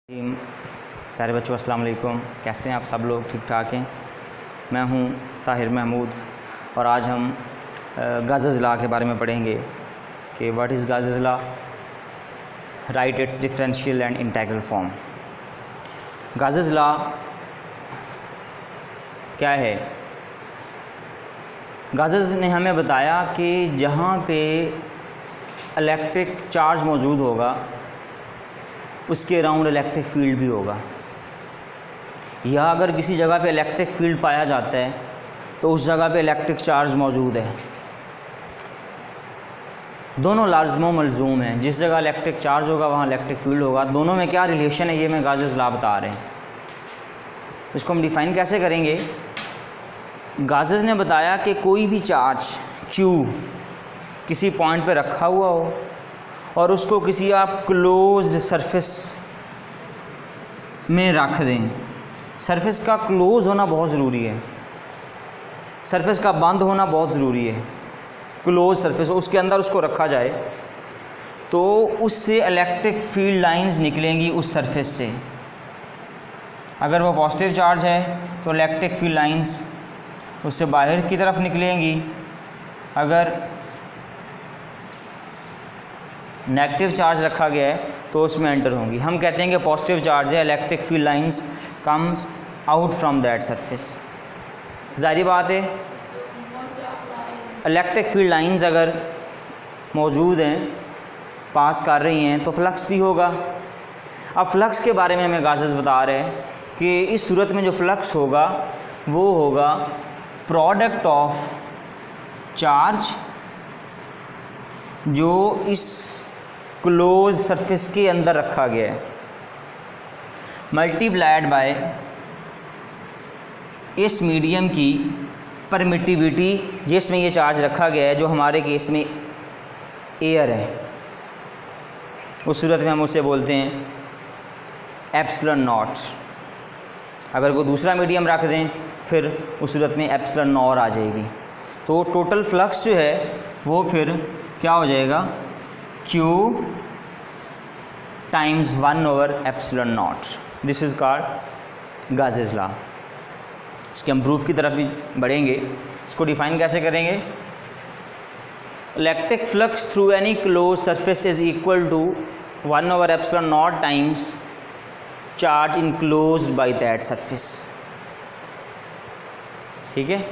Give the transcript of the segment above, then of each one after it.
प्यारे बच्चों अस्सलाम वालेकुम। कैसे हैं आप सब लोग? ठीक ठाक हैं। मैं हूं ताहिर महमूद और आज हम गाज़ेस लॉ के बारे में पढ़ेंगे कि what is Gauss's law, right it's differential and integral form. Gauss's law क्या है? गाज़ेस ने हमें बताया कि जहाँ पे इलेक्ट्रिक चार्ज मौजूद होगा उसके अराउंड इलेक्ट्रिक फील्ड भी होगा, या अगर किसी जगह पे इलेक्ट्रिक फील्ड पाया जाता है तो उस जगह पे इलेक्ट्रिक चार्ज मौजूद है। दोनों लाज़िम मलज़ूम हैं, जिस जगह इलेक्ट्रिक चार्ज होगा वहाँ इलेक्ट्रिक फील्ड होगा। दोनों में क्या रिलेशन है ये मैं गाज़ेस लॉ बता रहे हैं। इसको हम डिफ़ाइन कैसे करेंगे? गाज़ेस ने बताया कि कोई भी चार्ज Q किसी पॉइंट पे रखा हुआ हो और उसको किसी आप क्लोज्ड सरफेस में रख दें। सरफेस का क्लोज होना बहुत ज़रूरी है, सरफेस का बंद होना बहुत ज़रूरी है। क्लोज सरफेस उसके अंदर उसको रखा जाए तो उससे इलेक्ट्रिक फील्ड लाइंस निकलेंगी उस सरफेस से। अगर वो पॉजिटिव चार्ज है तो इलेक्ट्रिक फील्ड लाइंस उससे बाहर की तरफ निकलेंगी, अगर नेगेटिव चार्ज रखा गया है तो उसमें एंटर होंगी। हम कहते हैं कि पॉजिटिव चार्ज है, electric field lines comes out from that surface. ज़ाहिर बात है इलेक्ट्रिक फील्ड लाइंस अगर मौजूद हैं, पास कर रही हैं, तो फ्लक्स भी होगा। अब फ्लक्स के बारे में हमें गाज़ेस बता रहे हैं कि इस सूरत में जो फ्लक्स होगा वो होगा प्रोडक्ट ऑफ चार्ज जो इस क्लोज सरफेस के अंदर रखा गया है, मल्टीप्लाइड बाय इस मीडियम की परमिटिविटी जिसमें ये चार्ज रखा गया है, जो हमारे केस में एयर है। उस सूरत में हम उसे बोलते हैं एप्सिलॉन नॉट। अगर कोई दूसरा मीडियम रख दें फिर उस सूरत में एप्सिलॉन नॉट आ जाएगी। तो टोटल फ्लक्स जो है वो फिर क्या हो जाएगा? Q times 1 over epsilon naught. This is called Gauss's law. इसके हम प्रूफ की तरफ भी बढ़ेंगे। इसको डिफ़ाइन कैसे करेंगे? Electric flux through any close surface is equal to 1 over epsilon naught times charge enclosed by that surface. ठीक है।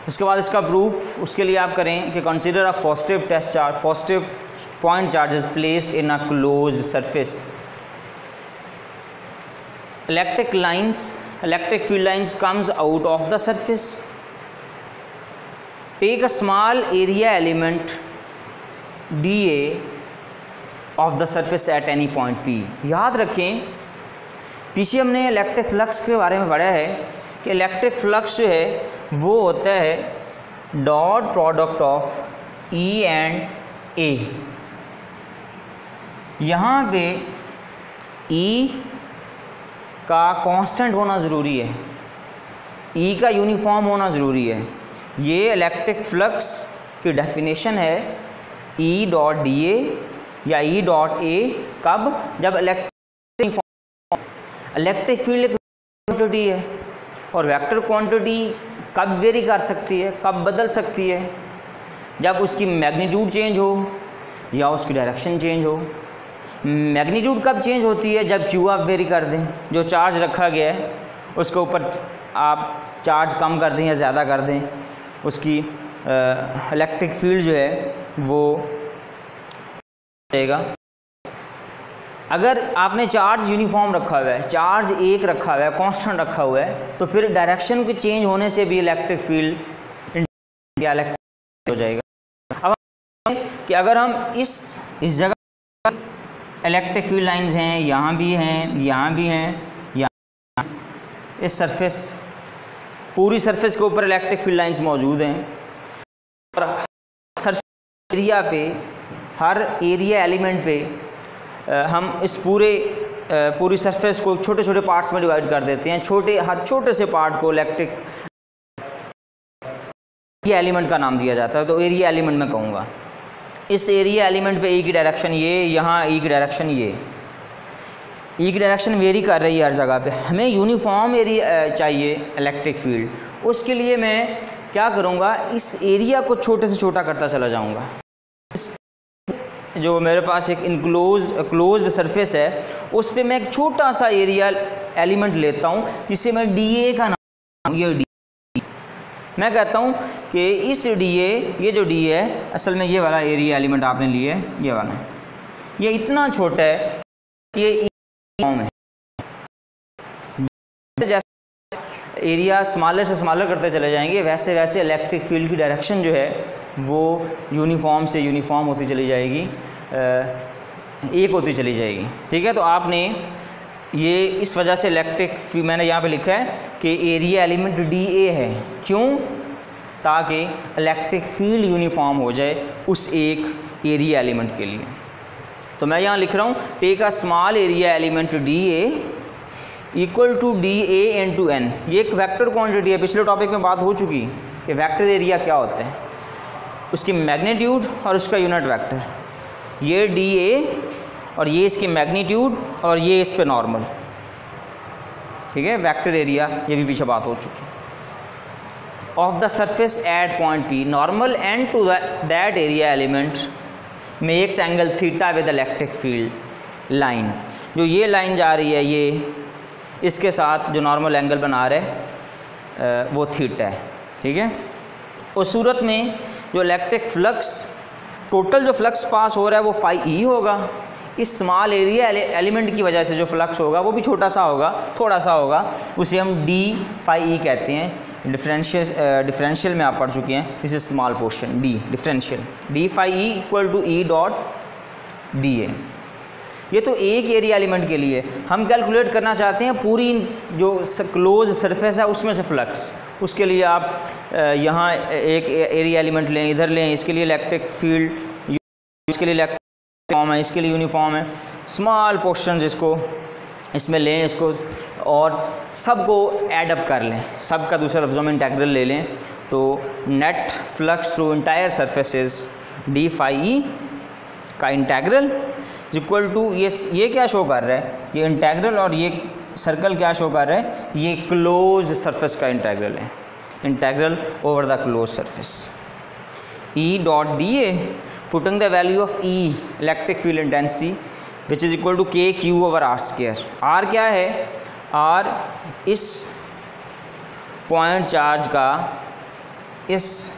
उसके बाद इसका प्रूफ उसके लिए आप करें कि consider a positive test charge, positive point charges placed in a closed surface. Electric field lines comes out of the surface. Take a small area element dA of the surface at any point P। याद रखें पीछे हमने electric flux के बारे में पढ़ा है कि इलेक्ट्रिक फ्लक्स जो है वो होता है dot product of E and A। यहाँ पे E का कांस्टेंट होना ज़रूरी है, E का यूनिफॉर्म होना ज़रूरी है। ये इलेक्ट्रिक फ्लक्स की डेफिनेशन है E डॉट dA या E डॉट A। कब? जब इलेक्ट्रिक फील्ड क्वांटिटी है और वेक्टर क्वांटिटी कब वेरी कर सकती है, कब बदल सकती है? जब उसकी मैग्नीट्यूड चेंज हो या उसकी डायरेक्शन चेंज हो। मैग्नीट्यूड कब चेंज होती है? जब Q आप वेरी कर दें, जो चार्ज रखा गया है उसके ऊपर आप चार्ज कम कर दें या ज़्यादा कर दें, उसकी इलेक्ट्रिक फील्ड जो है वो जाएगा। अगर आपने चार्ज यूनिफॉर्म रखा हुआ है, चार्ज एक रखा हुआ है, कांस्टेंट रखा हुआ है, तो फिर डायरेक्शन के चेंज होने से भी इलेक्ट्रिक फील्ड या इलेक्ट्रिक हो जाएगा। अब कि अगर हम इस जगह इलेक्ट्रिक फील्ड लाइंस हैं, यहाँ भी हैं, यहाँ भी हैं, यहाँ इस सरफेस, पूरी सरफेस के ऊपर इलेक्ट्रिक फील्ड लाइंस मौजूद हैं और सरफेस एरिया पे, हर एरिया एलिमेंट पे हम इस पूरी सरफेस को छोटे छोटे पार्ट्स में डिवाइड कर देते हैं। हर छोटे से पार्ट को इलेक्ट्रिक एलिमेंट का नाम दिया जाता है। तो एरिया एलिमेंट मैं कहूँगा। इस एरिया एलिमेंट पे E की डायरेक्शन ये, यहाँ E की डायरेक्शन ये। ई की डायरेक्शन वेरी कर रही है हर जगह पे, हमें यूनिफॉर्म एरिया चाहिए इलेक्ट्रिक फील्ड। उसके लिए मैं क्या करूँगा, इस एरिया को छोटे से छोटा करता चला जाऊँगा। जो मेरे पास एक क्लोज्ड सरफेस है उस पर मैं एक छोटा सा एरिया एलिमेंट लेता हूँ जिसे मैं DA का नाम, ये डी, मैं कहता हूँ कि इस DA, ये जो DA है असल में ये वाला एरिया एलिमेंट आपने लिए है, ये वाला, ये इतना छोटा है कि ये फॉर्म है। जैसे एरिया स्मॉलर से स्मॉलर करते चले जाएंगे वैसे वैसे इलेक्ट्रिक फील्ड की डायरेक्शन जो है वो यूनिफॉर्म से यूनिफॉर्म होती चली जाएगी, एक होती चली जाएगी। ठीक है, तो आपने ये इस वजह से इलेक्ट्रिक फील्ड मैंने यहाँ पे लिखा है कि एरिया एलिमेंट DA है, क्यों, ताकि इलेक्ट्रिक फील्ड यूनिफॉर्म हो जाए उस एक एरिया एलिमेंट के लिए। तो मैं यहाँ लिख रहा हूँ take a small area element DA equal to DA into N। ये एक वेक्टर क्वांटिटी है, पिछले टॉपिक में बात हो चुकी कि वेक्टर एरिया क्या होता है, उसकी मैग्नीट्यूड और उसका यूनिट वेक्टर। ये DA और ये इसकी मैग्नीट्यूड और ये इस पे नॉर्मल। ठीक है, वेक्टर एरिया, ये भी पीछे बात हो चुकी। Of the surface at point P normal and to that area element makes angle theta with electric field line. जो ये लाइन जा रही है ये इसके साथ जो नॉर्मल एंगल बना रहे वो थीटा है। ठीक है, उस सूरत में जो इलेक्ट्रिक फ्लक्स, टोटल जो फ्लक्स पास हो रहा है वो फाई ई होगा। इस स्मॉल एरिया एलिमेंट की वजह से जो फ्लक्स होगा वो भी छोटा सा होगा, थोड़ा सा होगा, उसे हम डी फाई ई कहते हैं। डिफरेंशियल में आप पढ़ चुके हैं, this is small portion D differential, D phi E equal to E dot D A. ये तो एक एरिया एलिमेंट के लिए। हम कैलकुलेट करना चाहते हैं पूरी जो क्लोज सरफेस है उसमें से फ्लक्स। उसके लिए आप यहाँ एक एरिया एलिमेंट लें, इधर लें, इसके लिए इलेक्ट्रिक फील्ड, इसके लिए इलेक्ट्रिक फॉर्म है, इसके लिए यूनिफॉर्म है, स्मॉल पोर्शन इसको इसमें लें, इसको और सबको ऐड अप कर लें, सबका दूसरे लफ्ज़ों में इंटेग्रल ले लें। तो net flux through entire surfaces D phi E का इंटेग्रल इक्वल टू ये क्या शो कर रहा है, ये इंटेग्रल, और ये सर्कल क्या शो कर रहा है, ये क्लोज सरफेस का इंटेग्रल है, integral over the close surface. E dot D A putting the value of E electric field intensity which is equal to K Q over R square. R क्या है, are इस point charge का इस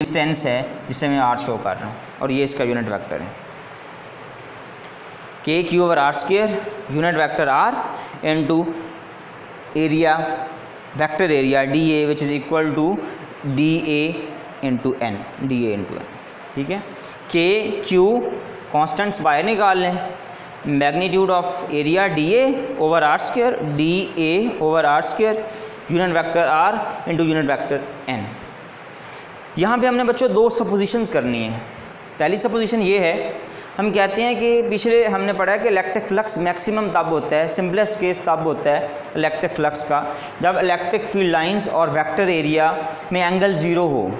distance है जिसे मैं are show कर रहा हूँ, और ये इसका यूनिट वेक्टर है K Q over R square, unit vector R into area vector area D A which is equal to D A into N, D A into N. ठीक है, के क्यू कॉन्स्टेंट्स बाहर निकाल लें, magnitude of area D A over R square, D A over R square, unit vector R into unit vector N. यहाँ पे हमने बच्चों दो सपोजिशंस करनी है। पहली सपोजिशन ये है, हम कहते हैं कि पिछले हमने पढ़ा है कि इलेक्ट्रिक फ्लक्स मैक्सिमम तब होता है, सिंपलेस्ट केस तब होता है इलेक्ट्रिक फ्लक्स का, जब इलेक्ट्रिक फील्ड लाइंस और वेक्टर एरिया में एंगल ज़ीरो हो।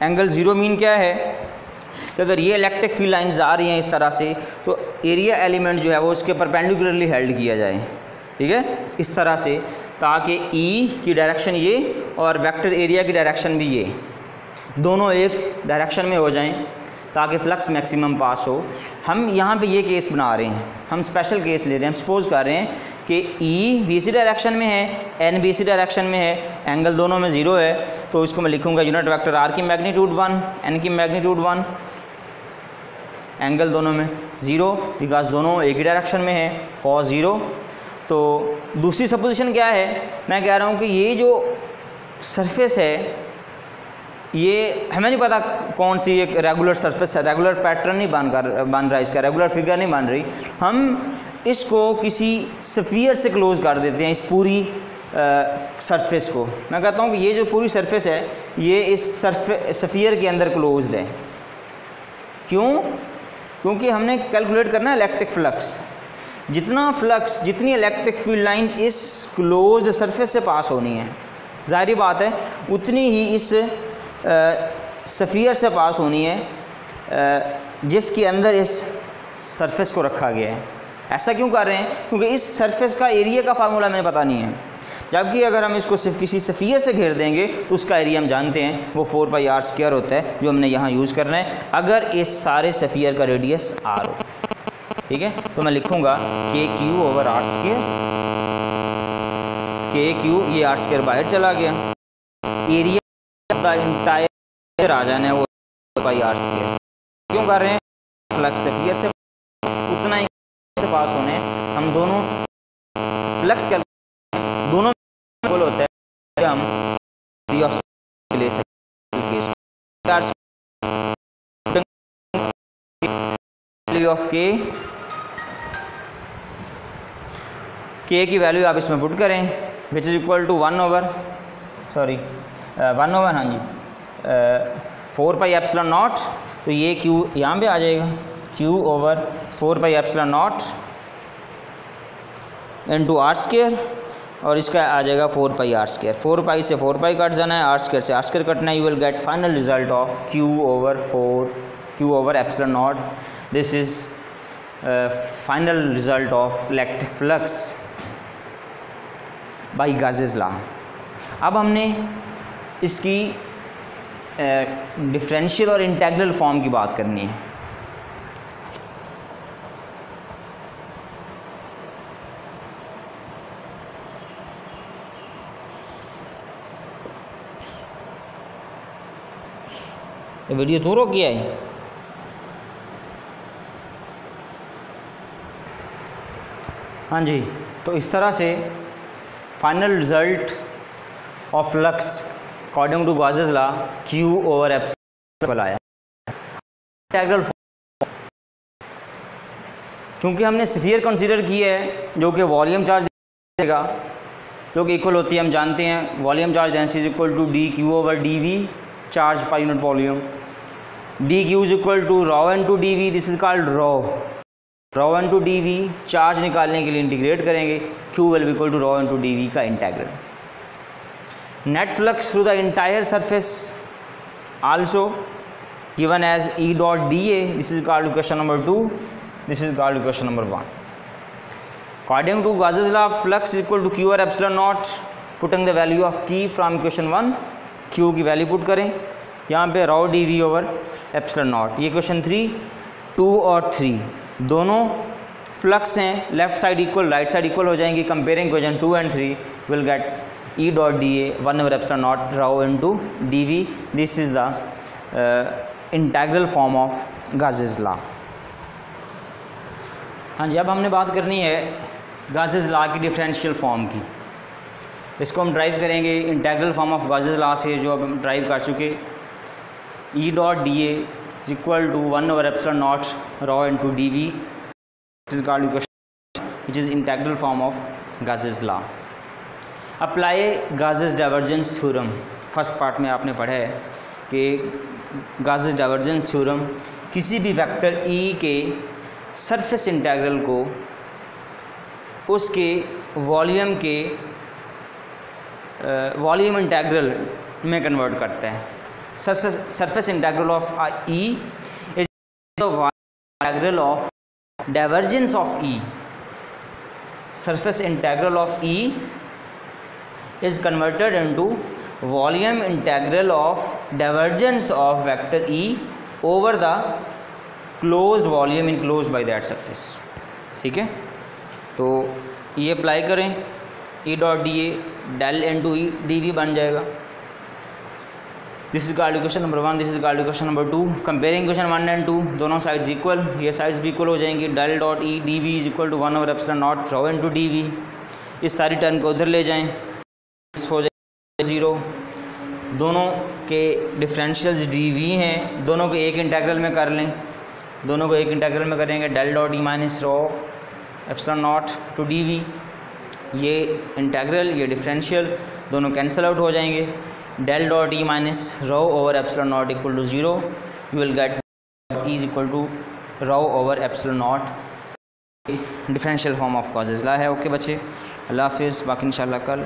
एंगल ज़ीरो मीन क्या है कि अगर ये इलेक्ट्रिक फील्ड लाइंस आ रही हैं इस तरह से, तो एरिया एलिमेंट जो है वो उसके परपेंडिकुलरली हेल्ड किया जाए। ठीक है, इस तरह से, ताकि ई की डायरेक्शन ये और वेक्टर एरिया की डायरेक्शन भी ये, दोनों एक डायरेक्शन में हो जाएं ताकि फ्लक्स मैक्सिमम पास हो। हम यहाँ पे ये केस बना रहे हैं, हम स्पेशल केस ले रहे हैं। हम सपोज कर रहे हैं कि ई बी सी डायरेक्शन में है, एन बी सी डायरेक्शन में है, एंगल दोनों में ज़ीरो है, तो इसको मैं लिखूँगा यूनिट वेक्टर आर की मैग्नीट्यूड 1, एन की मैग्नीट्यूड 1, एंगल दोनों में ज़ीरो बिकॉज दोनों एक ही डायरेक्शन में है, कॉस ज़ीरो। तो दूसरी सपोजिशन क्या है, मैं कह रहा हूँ कि ये जो सरफेस है ये हमें नहीं पता कौन सी एक रेगुलर सरफेस है, रेगुलर पैटर्न नहीं बन रहा इसका, रेगुलर फिगर नहीं बन रही। हम इसको किसी स्फीयर से क्लोज कर देते हैं, इस पूरी सरफेस को। मैं कहता हूँ कि ये जो पूरी सरफेस है ये इस स्फीयर के अंदर क्लोज्ड है। क्यों? क्योंकि हमने कैलकुलेट करना है इलेक्ट्रिक फ्लक्स। जितना फ्लक्स, जितनी इलेक्ट्रिक फील्ड लाइन इस क्लोज्ड सरफेस से पास होनी है, ज़ाहिर बात है उतनी ही इस स्फीयर से पास होनी है जिसके अंदर इस सरफेस को रखा गया है। ऐसा क्यों कर रहे हैं? क्योंकि इस सरफेस का एरिया का फार्मूला मैंने पता नहीं है, जबकि अगर हम इसको सिर्फ किसी स्फीयर से घेर देंगे तो उसका एरिया हम जानते हैं, वो 4πr² होता है, जो हमने यहाँ यूज़ करना है अगर इस सारे स्फीयर का रेडियस r हो। ठीक है, तो मैं लिखूँगा KQ/r², KQ ये r² बाहर चला गया, एरिया का इंटायर आ जाना है वो 4πr²। क्यों कर रहे हैं? फ्लक्स स्फीयर से उतना ही से पास होने, हम दोनों फ्लक्स के दोनों इक्वल होता है, हम फ्री ऑफ ले सकते हैं। वैल्यू ऑफ के की वैल्यू आप इसमें पुट करें, विच इज इक्वल टू 1/, हाँ जी, 4πε0, तो ये Q यहाँ पे आ जाएगा, Q/4πε0 इंटू r², और इसका आ जाएगा 4πr²। 4π से 4π कट जाना है, r² से r² कटना है, you will get final result of Q/4Q/ε0। This is final result of electric flux by Gauss's law. अब हमने इसकी डिफरेंशियल और इंटेग्रल फॉर्म की बात करनी है। ये वीडियो तो रोक गया है। हाँ जी, तो इस तरह से final result of flux according to Gauss's law Q/ε आया। इंटेग्रल फॉर्म, चूँकि हमने स्फीयर कंसीडर किया है जो कि वॉल्यूम चार्ज देगा, जो कि इक्वल होती है, हम जानते हैं volume charge density is equal to dQ/dV charge पर unit volume. dQ is equal to ρ/dV, this is called ρ/dV। Charge निकालने के लिए इंटीग्रेट करेंगे, Q will be equal to ρ/dV का integral. Net flux through the entire surface also given as E.dA, this is called question number 2, this is called question number 1। According to Gauss's law flux is equal to Q/ε0, putting the value of की from question 1, Q की value put करें यहाँ पे ρ/dV/ε0। ये question 3, 2 और 3 दोनों फ्लक्स हैं, left side equal right side equal हो जाएंगी। Comparing question 2 and 3 will get E.dA 1/ε0 ρ/dV। This is the integral form of Gauss's law. हाँ जी, अब हमने बात करनी है गाजेस लॉ की डिफरेंशियल फॉर्म की। इसको हम ड्राइव करेंगे integral form of Gauss's law से, जो अब हम ड्राइव कर चुके। E.dA is equal to 1/ε0 ρ/dV, which is integral form of Gauss's law। Apply Gauss's divergence theorem. First part में आपने पढ़ा है कि गाजेस डाइवर्जेंस थ्योरम किसी भी वेक्टर E के सरफेस इंटीग्रल को उसके वॉल्यूम इंटीग्रल में कन्वर्ट करता है। Surface integral of E is the integral of divergence of E। Surface integral of E is converted into volume integral of divergence of vector E over the closed volume enclosed by that surface। ठीक है, तो ये apply करें, E.dA del into E dV बन जाएगा। This is called question number 1, this is called question number 2। Comparing question 1 and 2 दोनों sides equal, ये sides भी इक्वल हो जाएंगी। del dot E dV is equal to 1/ε0 ρ/dV। इस सारी टर्म को उधर ले जाएं, हो जाए 0। दोनों के डिफरेंशियल्स dV हैं, दोनों को एक इंटीग्रल में कर लें, दोनों को एक इंटीग्रल में करेंगे। del dot E minus ρ/ε0 to dV, ये इंटीग्रल ये डिफरेंशियल दोनों कैंसिल आउट हो जाएंगे। del dot E minus ρ/ε0 equal to 0, you will get E is equal to ρ/ε0। Differential form of Gauss's law है। ओके बच्चे, अल्लाह हाफिज़, बाकी इंशाल्लाह कल।